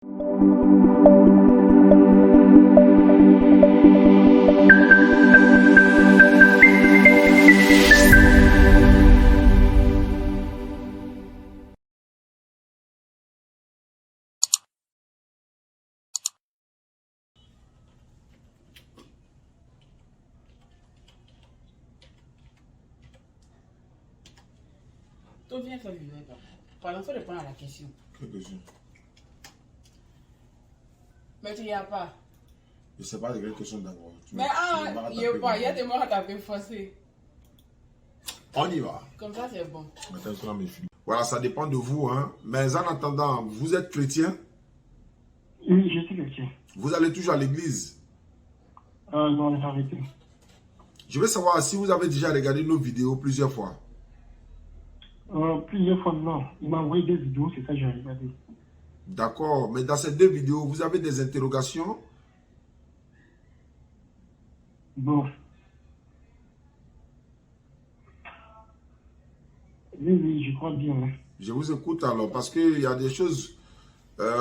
Tout vient faire vivre. Pendant faut répondre à la question. Quelle question? Mais tu n'y as pas. Je ne sais pas de quelle question d'abord. Mais il n'y a pas. Il y a des mots à taper forcé. On y va. Comme ça, c'est bon. Maintenant, mes filles. Voilà, ça dépend de vous. Hein. Mais en attendant, vous êtes chrétien? Oui, je suis chrétien. Vous allez toujours à l'église? Non, j'ai arrêté. Je veux savoir si vous avez déjà regardé nos vidéos plusieurs fois. Plusieurs fois, non. Il m'a envoyé des vidéos, c'est ça que j'ai regardé. D'accord, mais dans ces deux vidéos, vous avez des interrogations? Bon. Oui, je crois bien. Hein. Je vous écoute alors, parce qu'il y a des choses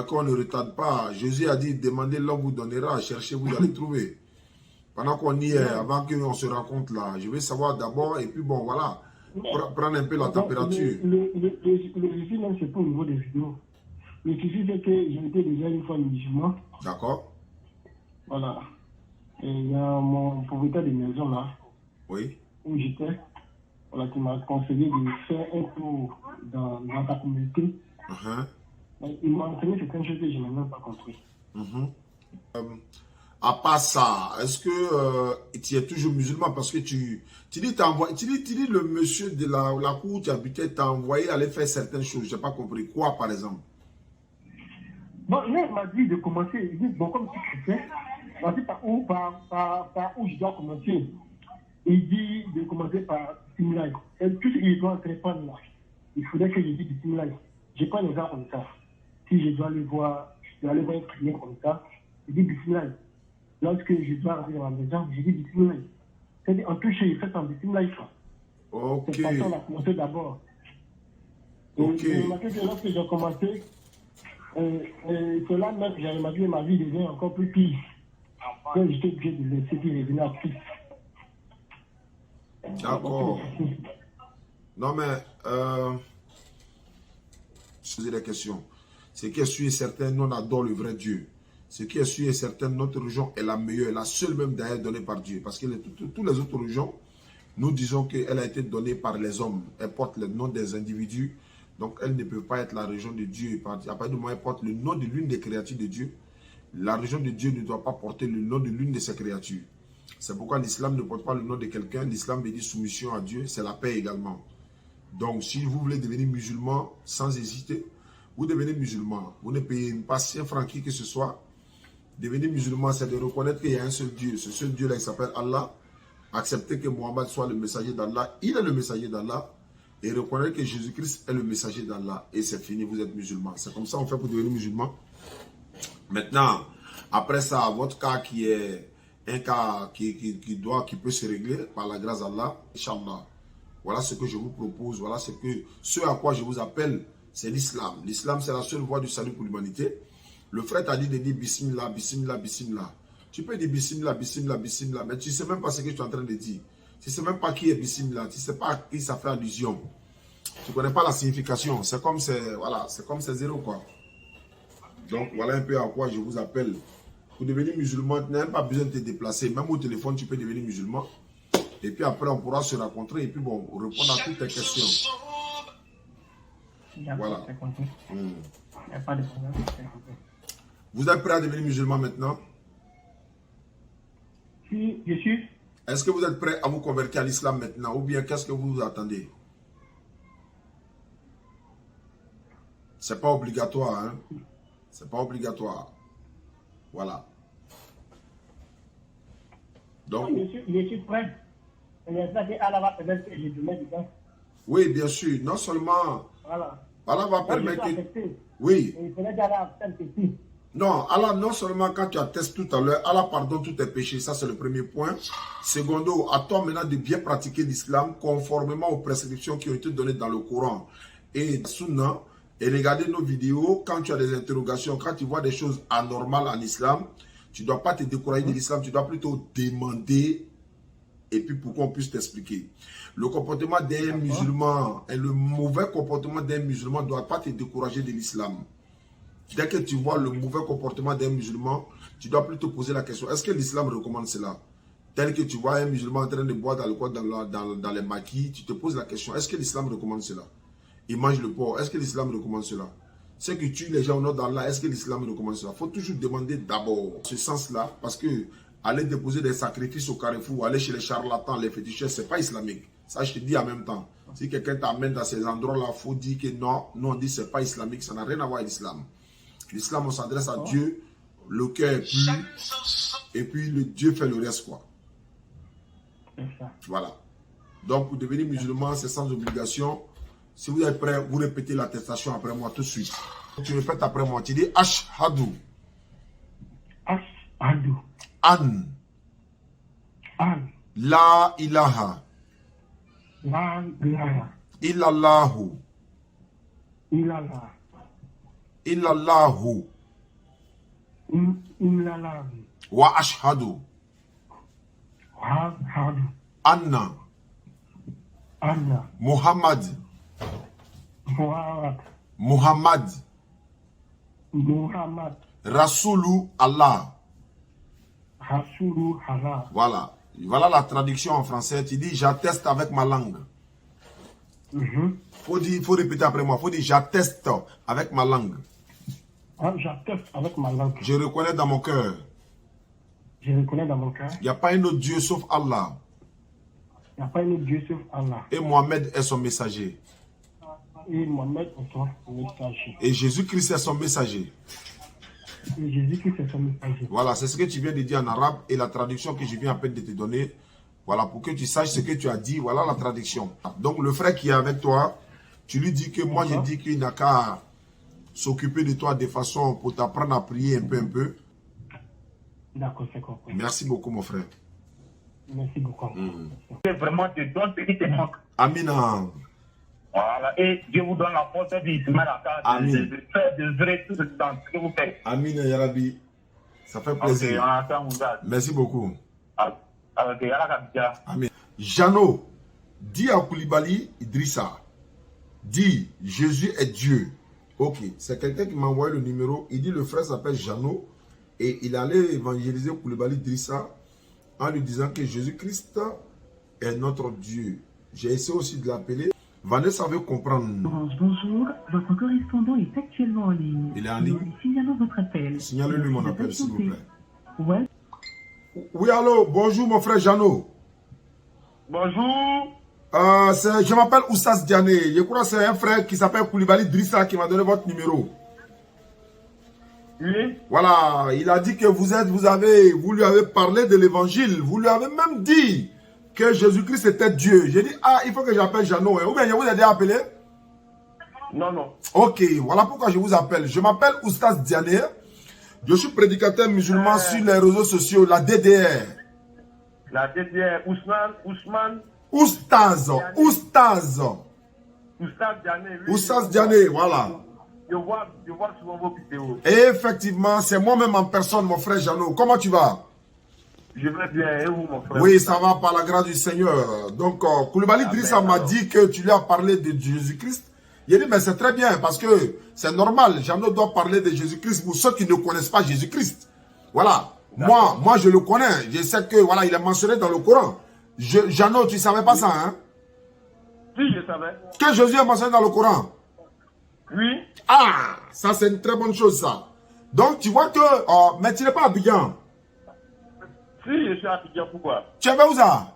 qu'on ne retarde pas. Jésus a dit, demandez, l'homme vous donnera, cherchez, vous allez trouver. Pendant qu'on y est, avant qu'on se rencontre là, je vais savoir d'abord, et puis bon, voilà, prendre un peu la température. Le souci, même, c'est pas au niveau des vidéos. Le souci, c'est que j'étais déjà une fois musulman. D'accord. Voilà. Et il y a mon propriétaire de maison là, Oui. où j'étais, voilà, qui m'a conseillé de faire un tour dans ta communauté. Il m'a enseigné certaines choses que je n'ai même pas compris. À part ça, est-ce que tu es toujours musulman? Parce que tu dis, le monsieur de la cour où tu habitais t'a envoyé aller faire certaines choses. Je n'ai pas compris. Quoi, par exemple? Bon, là, il m'a dit de commencer. Il dit, bon, comme tu chrétien, vas-y par où je dois commencer. Il dit de commencer par Bismillah. Et tout ce qu'il doit répondre là, il faudrait que je dise Bismillah. Je prends un exemple comme ça. Si je dois aller voir, je dois aller voir une prière comme ça, je dis Bismillah. Lorsque je dois arriver dans ma maison, je dis Bismillah. C'est-à-dire, en touche, il fait en Bismillah. Ok. C'est pour ça qu'on a commencé d'abord. Ok. J'ai remarqué que lorsque j'ai commencé, cela même, j'ai remarqué que ma vie devient encore plus pire. Donc, j'étais obligé de laisser puis revenir à Christ. D'accord. Non, mais, je posais des questions. Ce qui est sûr et certain, nous on adore le vrai Dieu. Ce qui est sûr et certain, notre religion est la meilleure, la seule même d'ailleurs donnée par Dieu. Parce que toutes les autres religions, nous disons qu'elle a été donnée par les hommes. Elle porte le nom des individus. Donc, elle ne peut pas être la religion de Dieu. À partir du moment où elle porte le nom de l'une des créatures de Dieu, la religion de Dieu ne doit pas porter le nom de l'une de ses créatures. C'est pourquoi l'islam ne porte pas le nom de quelqu'un. L'islam veut dire soumission à Dieu, c'est la paix également. Donc, si vous voulez devenir musulman, sans hésiter, vous devenez musulman. Vous ne payez pas 5 francs qui que ce soit. Devenir musulman, c'est de reconnaître qu'il y a un seul Dieu. Ce seul Dieu-là, il s'appelle Allah. Accepter que Mohammed soit le messager d'Allah. Il est le messager d'Allah. Et reconnaître que Jésus-Christ est le messager d'Allah. Et c'est fini, vous êtes musulman. C'est comme ça qu'on fait pour devenir musulman. Maintenant, après ça, votre cas qui est un cas qui peut se régler par la grâce d'Allah, Inch'Allah. Voilà ce que je vous propose. Voilà ce à quoi je vous appelle, c'est l'islam. L'islam, c'est la seule voie du salut pour l'humanité. Le frère t'a dit de dire Bismillah, Bismillah, Bismillah. Tu peux dire Bismillah, Bismillah, Bismillah, mais tu ne sais même pas ce que tu es en train de dire. Tu ne sais même pas qui est Bismillah, tu ne sais pas à qui ça fait allusion. Tu ne connais pas la signification. C'est comme c'est zéro quoi. Donc voilà un peu à quoi je vous appelle. Pour devenir musulman, tu n'as même pas besoin de te déplacer. Même au téléphone, tu peux devenir musulman. Et puis après, on pourra se rencontrer et puis bon, répondre à toutes tes questions. Voilà. Il n'y a pas de problème. Vous êtes prêt à devenir musulman maintenant? Si je suis. Est-ce que vous êtes prêt à vous convertir à l'islam maintenant? Ou bien qu'est-ce que vous attendez? C'est pas obligatoire, hein? C'est pas obligatoire. Voilà. Donc, je suis prêt. J'espère qu'Allah va permettre que je demande dedans. Oui, bien sûr. Non seulement Voilà. Allah va permettre que... Oui. Et il fallait qu'Allah accepte aussi. Non, Allah, non seulement quand tu attestes tout à l'heure, Allah pardonne tous tes péchés, ça c'est le premier point. Secondo, à toi maintenant de bien pratiquer l'islam conformément aux prescriptions qui ont été données dans le Coran et Sunna. et regarder nos vidéos. Quand tu as des interrogations, quand tu vois des choses anormales en islam, tu ne dois pas te décourager de l'islam, tu dois plutôt demander et puis pour qu'on puisse t'expliquer. Le comportement d'un musulman et le mauvais comportement d'un musulman ne doit pas te décourager de l'islam. Dès que tu vois le mauvais comportement d'un musulman, tu dois plutôt poser la question, est-ce que l'islam recommande cela? Tel que tu vois un musulman en train de boire d'alcool dans les maquis, tu te poses la question, est-ce que l'islam recommande cela? Il mange le porc, est-ce que l'islam recommande cela? Ceux qui tuent les gens au nom d'Allah, est-ce que l'islam recommande cela? Il faut toujours demander d'abord ce sens-là, parce que aller déposer des sacrifices au carrefour, aller chez les charlatans, les fétichistes, ce n'est pas islamique. Ça, je te dis en même temps. Si quelqu'un t'amène dans ces endroits-là, il faut dire que non, on dit que ce n'est pas islamique, ça n'a rien à voir avec l'islam. L'islam, on s'adresse à Dieu, le cœur est pur, et puis le Dieu fait le reste, quoi. Voilà. Donc, pour devenir musulman, c'est sans obligation. Si vous êtes prêt, vous répétez l'attestation après moi tout de suite. Tu répètes après moi. Tu dis Ashhadu. Ashhadu. An. La ilaha. La ilaha. Illallahu. Illallah. Illallahu. Illallah. Wa ashhadu. Ashhadu. Anna. Anna. Muhammad. Muhammad. Rasulu Allah. Rasulu Allah. Voilà. Voilà la traduction en français. Tu dis j'atteste avec ma langue. Faut répéter après moi. Faut dire j'atteste avec ma langue. J'atteste avec ma langue. Je reconnais dans mon cœur. Je reconnais dans mon cœur. Il n'y a pas un autre Dieu sauf Allah. Il n'y a pas un autre Dieu sauf Allah. Et Mohamed est son messager. Et Mohamed est son messager. Et Jésus-Christ est son messager. Et Jésus-Christ est son messager. Voilà, c'est ce que tu viens de dire en arabe et la traduction que je viens à peine de te donner. Voilà, pour que tu saches ce que tu as dit, voilà la traduction. Donc le frère qui est avec toi, tu lui dis que moi je dis qu'il n'a qu'à s'occuper de toi de façon pour t'apprendre à prier un peu. D'accord, c'est compris. Merci beaucoup mon frère. Merci beaucoup. C'est vraiment de dons qui te manquent. Amina. Voilà, et Dieu vous donne la force de se mettre à faire de faire de vrai tout ce que vous faites. Amina Yarabi. Ça fait plaisir. Merci beaucoup. Amen. Jano, dis à Koulibaly Idrissa, dis Jésus est Dieu. Ok, c'est quelqu'un qui m'a envoyé le numéro. Il dit le frère s'appelle Jano et il allait évangéliser Koulibaly Idrissa en lui disant que Jésus-Christ est notre Dieu. J'ai essayé aussi de l'appeler. Vanessa veut comprendre. Bonjour, votre correspondant est actuellement en ligne. Il est en ligne. Nous signalons votre appel. Signalez-lui mon appel, s'il vous plaît. Ouais. Oui, allô, bonjour mon frère Jano. Bonjour. Je m'appelle Oussas Diané. Je crois que c'est un frère qui s'appelle Koulibaly Idrissa qui m'a donné votre numéro. Oui. Voilà, il a dit que vous lui avez parlé de l'évangile. Vous lui avez même dit que Jésus-Christ était Dieu. J'ai dit, il faut que j'appelle Jano. Ou bien je vous ai déjà appelé? Non, non. Ok, voilà pourquoi je vous appelle. Je m'appelle Oustaz Diané. Je suis prédicateur musulman sur les réseaux sociaux, la DDR. La DDR, Ousmane. Oustaz Diané, oui. Oustaz Diané, voilà. Je vois souvent vos vidéos. Et effectivement, c'est moi-même en personne, mon frère Jano. Comment tu vas? Je vais bien, et vous, mon frère? Oui, ça va par la grâce du Seigneur. Donc, Koulibaly Idrissa m'a dit que tu lui as parlé de Jésus-Christ. Il a dit, mais c'est très bien, parce que c'est normal. Jano doit parler de Jésus-Christ pour ceux qui ne connaissent pas Jésus-Christ. Voilà. Moi, je le connais. Je sais que, voilà, il est mentionné dans le Coran. Jano, tu ne savais pas ça, hein? Si, je savais. Que Jésus est mentionné dans le Coran? Oui. Ah, ça c'est une très bonne chose, ça. Donc, tu vois que, mais tu n'es pas à Abidjan. Si, je suis à Abidjan, pourquoi? Tu es où ça?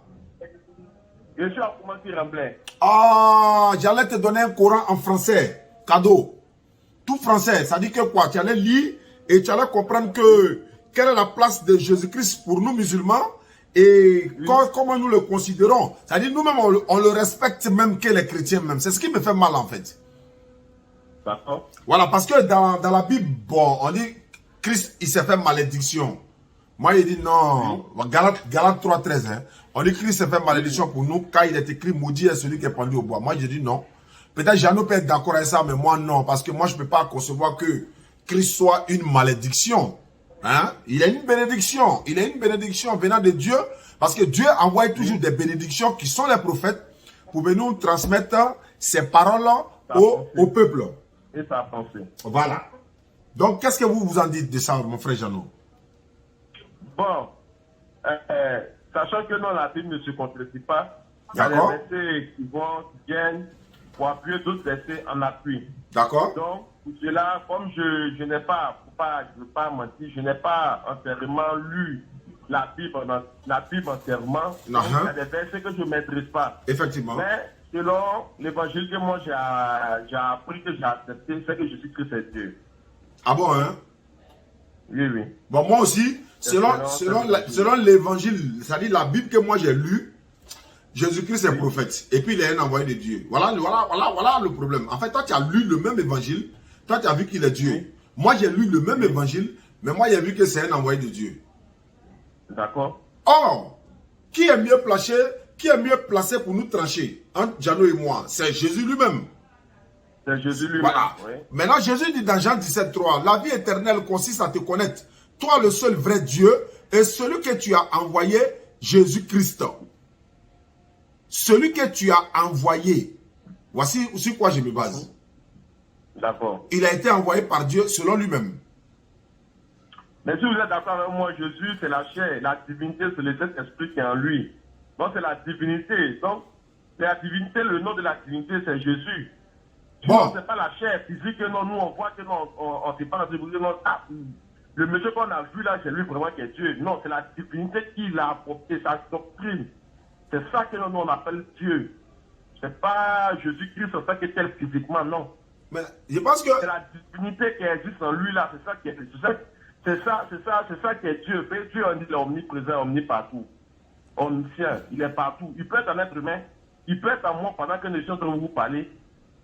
Je suis à Koumanti-Remblai. Ah, j'allais te donner un Coran en français, cadeau. Tout français, ça dit que quoi? Tu allais lire et tu allais comprendre que quelle est la place de Jésus-Christ pour nous musulmans et comment nous le considérons. Ça dit nous-mêmes, on le respecte même que les chrétiens même. C'est ce qui me fait mal en fait. D'accord. Voilà, parce que dans la Bible, bon, on dit Christ, il s'est fait malédiction. Moi, il dit non. Galate 3.13, hein. On dit Christ s'est fait malédiction pour nous, car il est écrit maudit est celui qui est pendu au bois. Moi, je dis non. Peut-être Jeannot peut être d'accord avec ça, mais moi non, parce que moi je ne peux pas concevoir que Christ soit une malédiction. Hein? Il a une bénédiction. Il a une bénédiction venant de Dieu, parce que Dieu envoie toujours des bénédictions qui sont les prophètes pour venir nous transmettre ces paroles au peuple. Et sa pensée. Voilà. Donc, qu'est-ce que vous en dites de ça, mon frère Jeannot? Bon, sachant que non, la Bible ne se contredit pas, il y a des D'accord. versets qui viennent pour appuyer d'autres versets en appui. D'accord. Donc, pour cela, comme je n'ai pas, je ne veux pas mentir, je n'ai pas entièrement lu la Bible entièrement. Donc, il y a des versets que je ne maîtrise pas. Effectivement. Mais selon l'évangile que moi j'ai appris, que j'ai accepté, c'est que Jésus-Christ est Dieu. Ah bon, hein? Oui, oui. Bon, moi aussi, selon l'évangile, c'est-à-dire la Bible que moi j'ai lue, Jésus-Christ est prophète. Et puis il est un envoyé de Dieu. Voilà le problème. En fait, toi, tu as lu le même évangile. Toi, tu as vu qu'il est Dieu. Oui. Moi, j'ai lu le même évangile, mais moi, j'ai vu que c'est un envoyé de Dieu. D'accord. Or, qui est mieux placé pour nous trancher entre Jeannot et moi? C'est Jésus lui-même. C'est Jésus lui-même. Voilà. Oui. Maintenant, Jésus dit dans Jean 17,3, la vie éternelle consiste à te connaître, toi le seul vrai Dieu, et celui que tu as envoyé, Jésus-Christ. Celui que tu as envoyé. Voici sur quoi je me base. D'accord. Il a été envoyé par Dieu selon lui-même. Mais si vous êtes d'accord avec moi, Jésus, c'est la chair, la divinité, c'est le Saint-Esprit qui est en lui. Donc, c'est la divinité. Donc, la divinité, le nom de la divinité, c'est Jésus. Bon. C'est pas la chair physique, non, nous, on voit que non, on sait pas la divinité, non. Ah, le monsieur qu'on a vu là, c'est lui vraiment qui est Dieu. Non, c'est la divinité qui l'a apporté, sa doctrine. C'est ça que nous, on appelle Dieu. C'est pas Jésus-Christ, c'est ça qui est tel physiquement, non. Mais je pense que... C'est la divinité qui existe en lui là, c'est ça qui est... C'est ça qui est Dieu. Dieu, on dit, il est omniprésent, omnipartout. Omniscient, il est partout. Il peut être un être humain, il peut être en moi pendant que nous sommes en train de vous parler.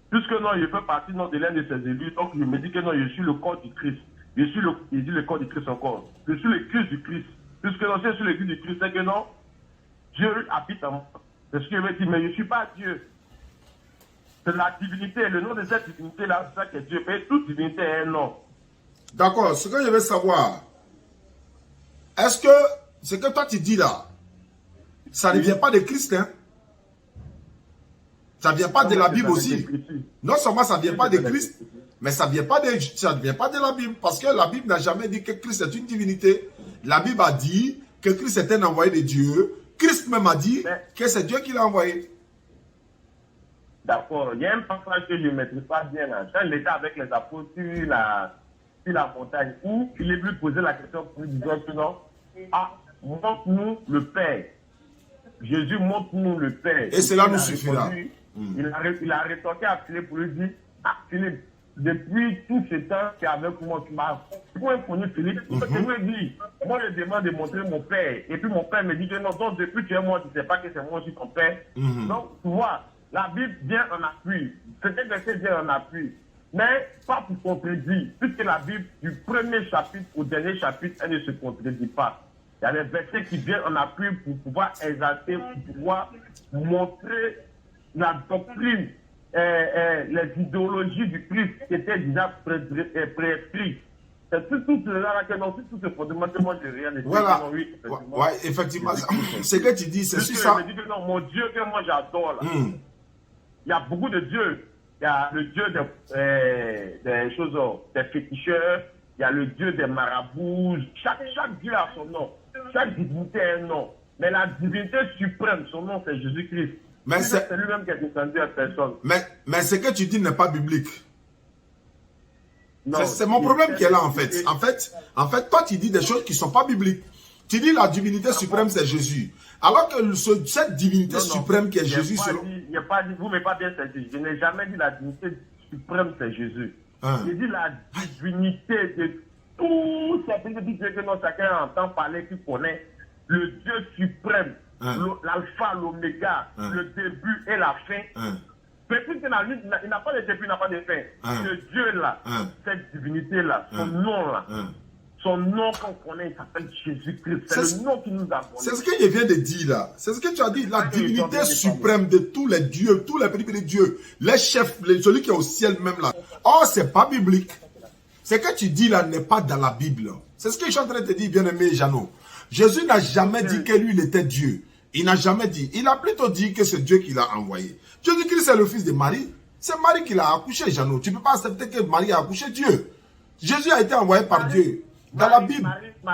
Puisque non, il fait partie non, de l'un de ses élus. Donc, je me dis que non, je suis le corps du Christ. Il dit le corps du Christ encore. Je suis le Christ du Christ. Puisque non, si je suis le Christ du Christ, c'est que non, Dieu habite en moi. C'est ce que je veux dire, mais je ne suis pas Dieu. C'est la divinité, le nom de cette divinité-là, c'est ça qui est Dieu. Mais toute divinité est un nom. D'accord, ce que je veux savoir, est-ce que ce que toi tu dis là, ça ne vient pas de Christ, hein? Ça ne vient pas de la Bible aussi. Non seulement ça ne vient pas de Christ, mais ça ne vient pas de la Bible. Parce que la Bible n'a jamais dit que Christ est une divinité. La Bible a dit que Christ est un envoyé de Dieu. Christ même a dit que c'est Dieu qui l'a envoyé. D'accord. Il y a un passage que je ne maîtrise pas bien. Quand il était avec les apôtres sur la montagne, où il est venu poser la question pour lui disant que non, montre-nous le Père. Jésus, montre-nous le Père. Et cela nous suffira. Il a rétorqué à Philippe pour lui dire, Philippe, depuis tout ce temps tu es avec moi, tu m'as point connu Philippe. Je lui dis, moi je demande de montrer mon Père. Et puis mon Père me dit que non, donc depuis tu es moi, tu ne sais pas que c'est moi aussi ton Père. Donc tu vois, la Bible vient en appui. C'était verset vient en appui. Mais pas pour contredire, puisque la Bible, du premier chapitre au dernier chapitre, elle ne se contredit pas. Il y a des versets qui viennent en appui pour pouvoir exalter, pour pouvoir montrer la doctrine, les idéologies du Christ qui étaient déjà prescrites. C'est tout cela que non, tout ce fondement que moi je rien de voilà. Oui, effectivement. Ce que tu dis, c'est ça. Je me dis que non, mon Dieu que moi j'adore là. Il y a beaucoup de dieux. Il y a le dieu des choses, des féticheurs. Il y a le dieu des marabouts. Chaque dieu a son nom. Chaque divinité a un nom. Mais la divinité suprême, son nom, c'est Jésus-Christ. C'est lui-même qui est descendu à personne. Mais ce que tu dis n'est pas biblique. C'est mon problème qui est là, en fait. En fait, toi, tu dis des choses qui ne sont pas bibliques. Tu dis la divinité suprême, c'est Jésus. Alors que cette divinité suprême qui est Jésus... Il n'y a pas dit, vous ne m'avez pas bien saisi. Je n'ai jamais dit la divinité suprême, c'est Jésus. J'ai dit la divinité de tout ces petits dieux que chacun entend parler, qui connaît. Le Dieu suprême, l'alpha, l'oméga, le début et la fin. Peut-être qu'il n'a pas de début, il n'a pas de fin. Ce Dieu-là, cette divinité-là, son nom-là, Son nom qu'on connaît, il s'appelle Jésus-Christ. C'est le nom qui nous a donné. C'est ce que je viens de dire là. C'est ce que tu as dit. La divinité suprême de tous les dieux, tous les petits dieux, les chefs, celui qui est au ciel même là. Oh, c'est pas biblique. Ce que tu dis là n'est pas dans la Bible. C'est ce que je suis en train de te dire, bien-aimé Jeannot. Jésus n'a jamais dit que lui, il était Dieu. Il n'a jamais dit. Il a plutôt dit que c'est Dieu qui l'a envoyé. Jésus-Christ, c'est le fils de Marie. C'est Marie qui l'a accouché, Jeannot. Tu ne peux pas accepter que Marie a accouché Dieu. Jésus a été envoyé par Dieu. Dans la Bible. Dans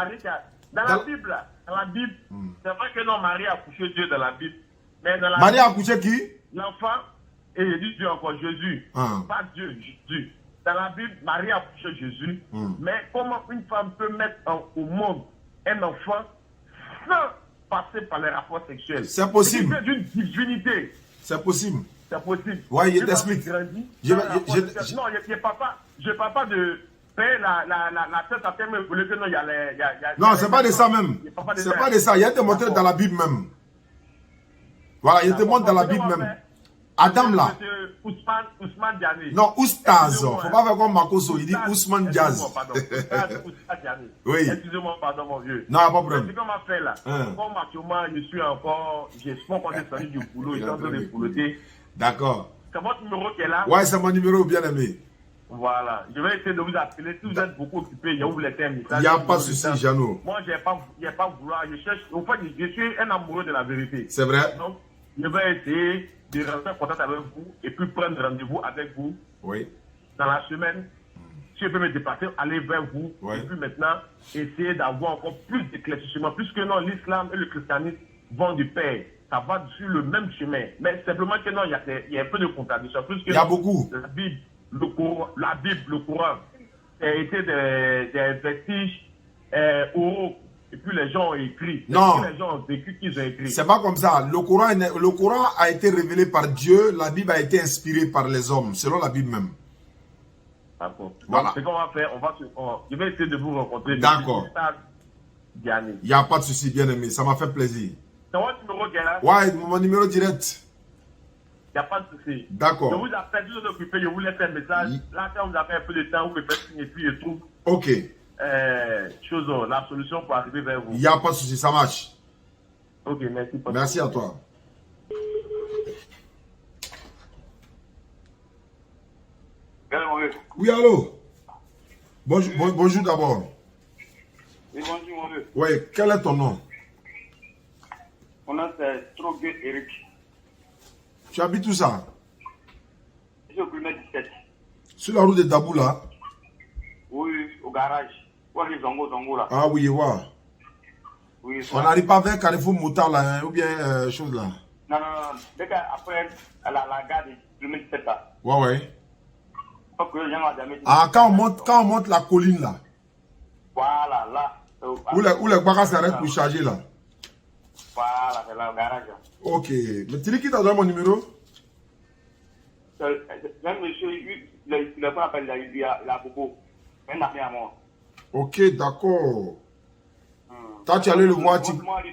la Bible, c'est vrai que non, Marie a accouché Dieu dans la Bible. Mais dans la Marie a accouché qui? L'enfant, et je dis Dieu encore, Jésus. Pas Dieu, Jésus. Dans la Bible, Marie a accouché Jésus. Mais comment une femme peut mettre au monde un enfant sans passer par les rapports sexuels? C'est possible. C'est d'une divinité. C'est possible. C'est possible. Oui, il t'explique. Non, je ne parle pas de payer la tête à terre, mais que non, il y a non, c'est pas de ça même. C'est pas de ça. Il y a des montré dans la Bible même. Voilà, il te montre dans la Bible même. Adam là. Ousmane Diané. Non, Oustaz. Faut pas faire comme Makoso. Il dit Ousmane Diaz. Oui. Excusez-moi, pardon, mon vieux. Non, pas de problème. C'est comme on fait là. Comme actuellement, je suis encore. J'espère qu'on est sorti du boulot. Je suis en train de boulotter. D'accord. C'est votre numéro qui est là? Ouais, c'est mon numéro, bien aimé. Voilà. Je vais essayer de vous appeler. Si vous êtes beaucoup occupé, je vous laisse un message. Il n'y a pas de souci, Jeannot. Moi, je n'ai pas vouloir. Je cherche. En fait, je suis un amoureux de la vérité. C'est vrai? Donc, je vais essayer de rentrer en contact avec vous et puis prendre rendez-vous avec vous. Oui. Dans la semaine. Si je peux me déplacer, aller vers vous. Oui. Et puis maintenant, essayer d'avoir encore plus d'éclaircissement. Puisque non, l'islam et le christianisme vont du pair. Ça va sur le même chemin. Mais simplement que non, il y a un peu de contradiction. Il y a beaucoup. La Bible, le Coran, ça a été des vestiges oraux. Et puis les gens ont écrit. Non. Les gens ont vécu qu'ils ont écrit. C'est pas comme ça. Le Coran a été révélé par Dieu. La Bible a été inspirée par les hommes, selon la Bible même. D'accord. Voilà. Ce qu'on va faire, je vais essayer de vous rencontrer. D'accord. Il n'y a pas de souci, bien aimé. Ça m'a fait plaisir. C'est votre numéro qui est là? Ouais, mon numéro direct. Il n'y a pas de souci. D'accord. Je vous appelle, je suis occupé, je vous laisse un message. Là, quand vous avez un peu de temps, vous me faites signe et puis je trouve Ok. la solution pour arriver vers vous. Il n'y a pas de souci, ça marche. Ok, merci. Merci à toi. Oui, allô? Bonjour d'abord. Oui, bonjour, mon vieux. Oui, quel est ton nom? Mon nom, c'est Trogué Eric. Tu habites où ça? Je suis au kilomètre 17. Sur la route de Dabou là? Oui, au garage. Où arrive Zongo là? Ah oui, ouais. Oui, on n'arrive pas vers Carrefour Moutar là, hein, ou bien chose là? Non. Dès qu'après, la gare du kilomètre 17 là. Ouais. Parce que les gens m'ont jamais dit. Ah, quand on monte la colline là? Voilà, là. Où les bagas s'arrêtent pour charger là? Voilà, c'est là, au garage. Ok. Mais tu dis qui t'a donné mon numéro? C'est un monsieur, il a beaucoup. Un ami à moi. Ok, d'accord. Toi, tu allais le voir, tu... Moi,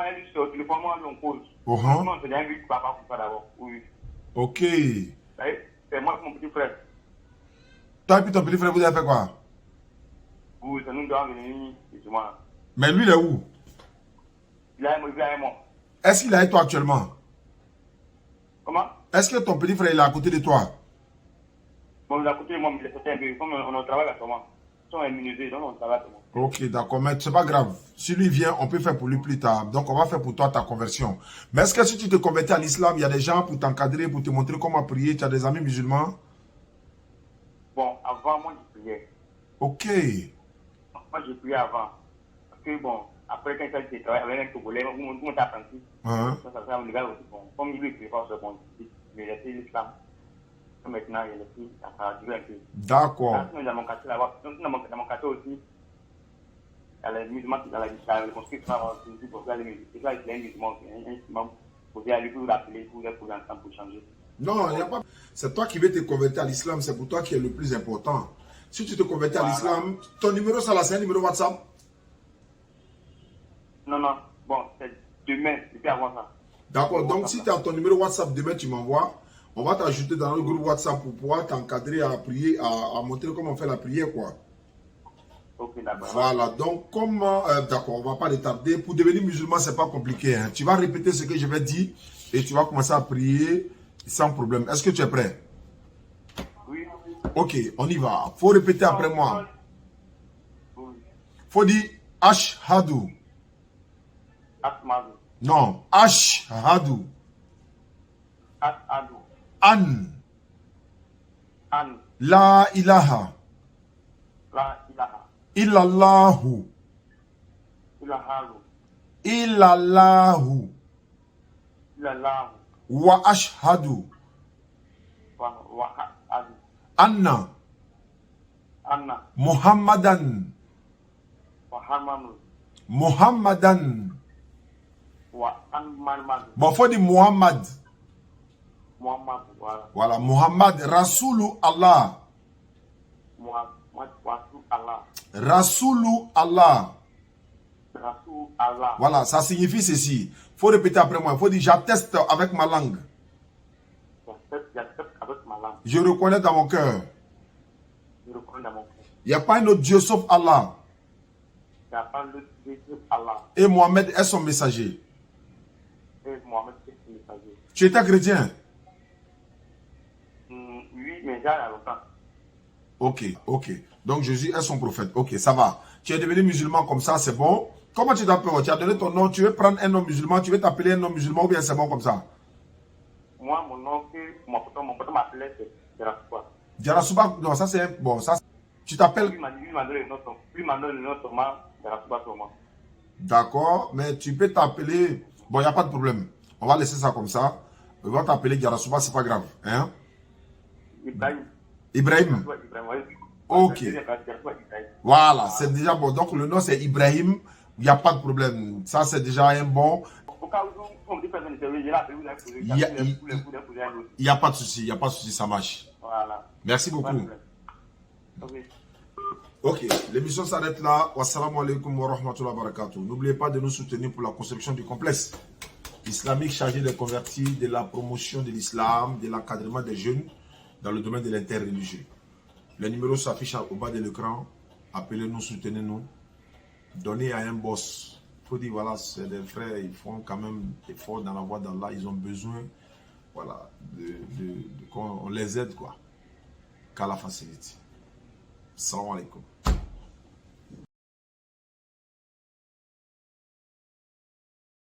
elle dit au téléphone, moi, on pose. Moi, c'est un vu que papa pour ça d'abord. Oui. Ok. C'est moi, mon petit frère. Toi et puis ton petit frère, vous avez fait quoi? Oui, c'est nous deux venus, c'est moi. Mais lui, il est où? Il a un mort. Est-ce qu'il est avec toi actuellement? Comment? Est-ce que ton petit frère il est à côté de toi? Bon, il est à côté de moi, mais il est côté un peu. Comme on travaille à comment? Ils sont immunisés, donc on travaille à comment? Ok, d'accord, mais c'est pas grave. Si lui vient, on peut faire pour lui plus tard. Donc, on va faire pour toi ta conversion. Mais est-ce que si tu te convertis à l'islam, il y a des gens pour t'encadrer, pour te montrer comment prier? Tu as des amis musulmans? Bon, avant, moi, je priais. Ok. Moi, je priais avant. Parce que, bon, après, quand je travaille avec un Togolais, vous m'avez apprenti. Ça fait un légal aussi. Bon, comme il ne prie pas, c'est bon. Mais il a fait l'islam. Maintenant, il a fait, ça a duré un peu. D'accord. Dans mon quartier là-bas, dans mon quartier aussi, il y a les musulmans qui sont dans les constructions, pour faire les musulmans. Et là, il y a un musulman, pour aller pour l'appeler, pour l'entendre, pour changer. Non, il n'y a pas. C'est toi qui veux te convertir à l'islam, c'est pour toi qui est le plus important. Si tu te convertis à l'islam, ton numéro, ça là, c'est un numéro WhatsApp? Non, bon, c'est demain, depuis avant ça. D'accord, donc si tu as ton numéro WhatsApp, demain tu m'envoies. On va t'ajouter dans le groupe WhatsApp pour pouvoir t'encadrer à prier, à montrer comment on fait la prière, quoi. Ok, d'accord. Voilà, donc comme, d'accord, on va pas retarder. Pour devenir musulman, c'est pas compliqué. Hein. Tu vas répéter ce que je vais dire et tu vas commencer à prier sans problème. Est-ce que tu es prêt? Oui. Ok, on y va. Faut répéter après moi. Oui. Faut dire Ashhadu. Asmadu. Non, Ashhadu. Asadu. An. An. La ilaha. La ilaha. Illallahu. Ilahalu. Illallahu. Ilallahu. Wa ashhadu. Wahadu. Anna. Anna. Muhammadan. Wahamanu. Muhammadan. Wa Anmanu. Bon, faut dire Muhammad. Muhammad. Voilà, Muhammad, Rasoulu Allah. Muhammad. Wasu Allah. Rasoulu Allah. Rasul Allah. Voilà, ça signifie ceci. Faut répéter après moi. Faut dire j'atteste avec ma langue. J'accepte avec ma langue. Je reconnais dans mon cœur. Je reconnais dans mon cœur. Il n'y a pas un autre Dieu sauf Allah. Il n'y a pas de Dieu Allah. Et Mohamed est son messager. Et Mohamed est son messager. Tu étais chrétien? Oui, mais j'ai à longtemps. Ok, ok. Donc Jésus est son prophète. Ok, ça va. Tu es devenu musulman comme ça, c'est bon. Comment tu t'appelles? Tu as donné ton nom, tu veux prendre un nom musulman, tu veux t'appeler un nom musulman ou bien c'est bon comme ça? Moi, mon nom, mon pote m'appelait, c'est Jarasuba. Jarasuba, non, ça c'est bon. Ça, tu t'appelles? Lui m'a donné le nom, seulement Jarasuba seulement. D'accord, mais tu peux t'appeler. Bon, il n'y a pas de problème. On va laisser ça comme ça. On va t'appeler Jarasuba, c'est pas grave. Hein? Ibrahim. Ok. Voilà, c'est déjà bon. Donc le nom c'est Ibrahim. Il n'y a pas de problème. Ça c'est déjà un bon. Il n'y a pas de souci. Il n'y a pas de souci, ça marche. Voilà. Merci beaucoup. Ok, l'émission s'arrête là. Wassalamu alaikum wa rahmatullahi wa barakatuh. N'oubliez pas de nous soutenir pour la construction du complexe islamique chargé des convertis, de la promotion de l'islam, de l'encadrement des jeunes dans le domaine de l'interreligieux. Le numéro s'affiche au bas de l'écran. Appelez-nous, soutenez-nous. Donnez à un boss. Il faut dire, voilà, c'est des frères, ils font quand même effort dans la voie d'Allah. Ils ont besoin, voilà, qu'on les aide, quoi. Qu'Allah facilite. Salam alaikum.